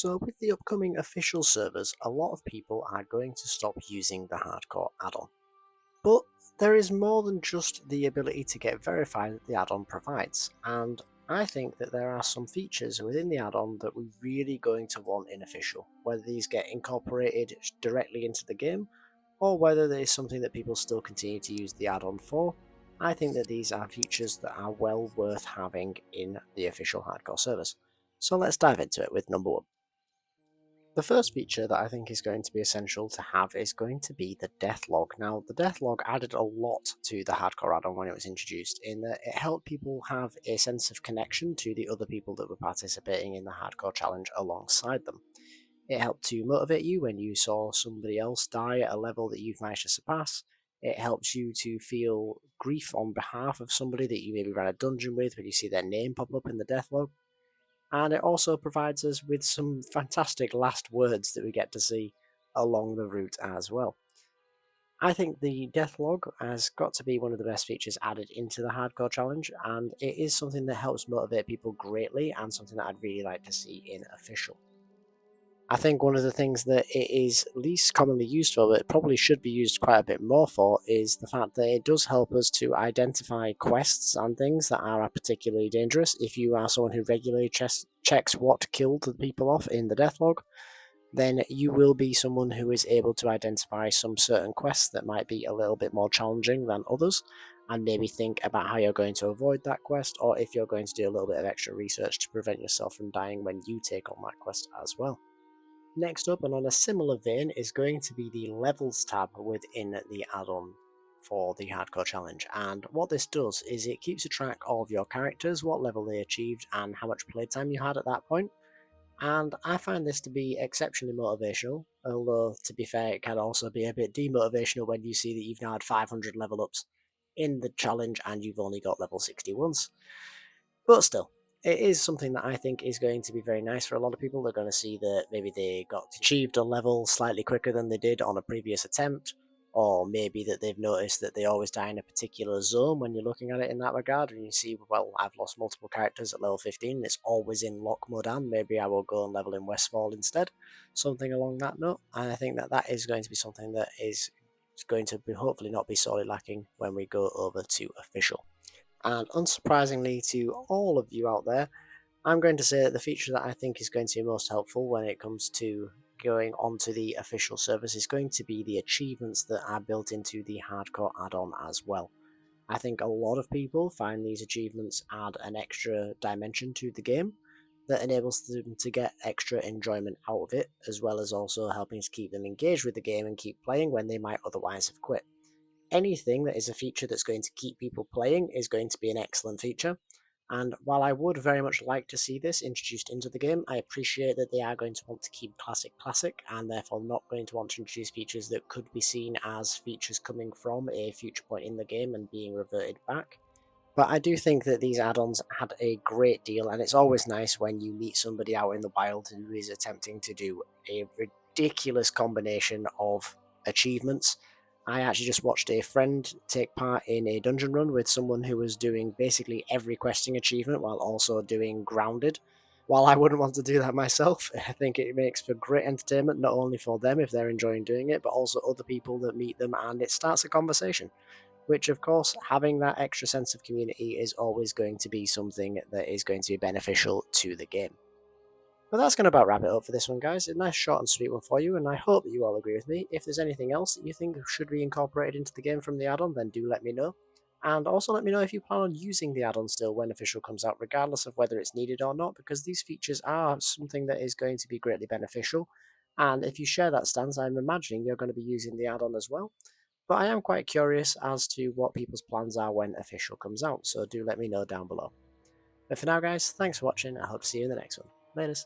So with the upcoming official servers, a lot of people are going to stop using the hardcore add-on. But there is more than just the ability to get verified that the add-on provides, and I think that there are some features within the add-on that we're really going to want in official, whether these get incorporated directly into the game, or whether there is something that people still continue to use the add-on for. I think that these are features that are well worth having in the official hardcore servers. So let's dive into it with number one. The first feature that I think is going to be essential to have is going to be the death log. Now, the death log added a lot to the hardcore add-on when it was introduced, in that it helped people have a sense of connection to the other people that were participating in the hardcore challenge alongside them. It helped to motivate you when you saw somebody else die at a level that you've managed to surpass. It helps you to feel grief on behalf of somebody that you maybe ran a dungeon with when you see their name pop up in the death log, and it also provides us with some fantastic last words that we get to see along the route as well. I think the death log has got to be one of the best features added into the hardcore challenge, and it is something that helps motivate people greatly and something that I'd really like to see in official. I think one of the things that it is least commonly used for, but it probably should be used quite a bit more for, is the fact that it does help us to identify quests and things that are particularly dangerous. If you are someone who regularly checks what killed the people off in the death log, then you will be someone who is able to identify some certain quests that might be a little bit more challenging than others, and maybe think about how you're going to avoid that quest, or if you're going to do a little bit of extra research to prevent yourself from dying when you take on that quest as well. Next up, and on a similar vein, is going to be the levels tab within the add-on for the hardcore challenge. And what this does is it keeps a track of your characters, what level they achieved, and how much playtime you had at that point. And I find this to be exceptionally motivational, although to be fair, it can also be a bit demotivational when you see that you've now had 500 level ups in the challenge and you've only got level 60 once. But still, it is something that I think is going to be very nice for a lot of people. They're going to see that maybe they got achieved a level slightly quicker than they did on a previous attempt, or maybe that they've noticed that they always die in a particular zone when you're looking at it in that regard, and you see, well, I've lost multiple characters at level 15, and it's always in Loch Modan, maybe I will go and level in Westfall instead, something along that note, and I think that that is going to be something that is going to be hopefully not be sorely lacking when we go over to official. And unsurprisingly to all of you out there, I'm going to say that the feature that I think is going to be most helpful when it comes to going onto the official service is going to be the achievements that are built into the hardcore add-on as well. I think a lot of people find these achievements add an extra dimension to the game that enables them to get extra enjoyment out of it, as well as also helping to keep them engaged with the game and keep playing when they might otherwise have quit. Anything that is a feature that's going to keep people playing is going to be an excellent feature. And while I would very much like to see this introduced into the game, I appreciate that they are going to want to keep classic classic, and therefore not going to want to introduce features that could be seen as features coming from a future point in the game and being reverted back. But I do think that these add-ons add a great deal, and it's always nice when you meet somebody out in the wild who is attempting to do a ridiculous combination of achievements. I actually just watched a friend take part in a dungeon run with someone who was doing basically every questing achievement while also doing grounded. While I wouldn't want to do that myself, I think it makes for great entertainment, not only for them if they're enjoying doing it, but also other people that meet them, and it starts a conversation. Which, of course, having that extra sense of community is always going to be something that is going to be beneficial to the game. But that's going to about wrap it up for this one, guys. A nice short and sweet one for you, and I hope that you all agree with me. If there's anything else that you think should be incorporated into the game from the add-on, then do let me know. And also let me know if you plan on using the add-on still when official comes out, regardless of whether it's needed or not, because these features are something that is going to be greatly beneficial. And if you share that stance, I'm imagining you're going to be using the add-on as well. But I am quite curious as to what people's plans are when official comes out, so do let me know down below. But for now, guys, thanks for watching. I hope to see you in the next one. Laters.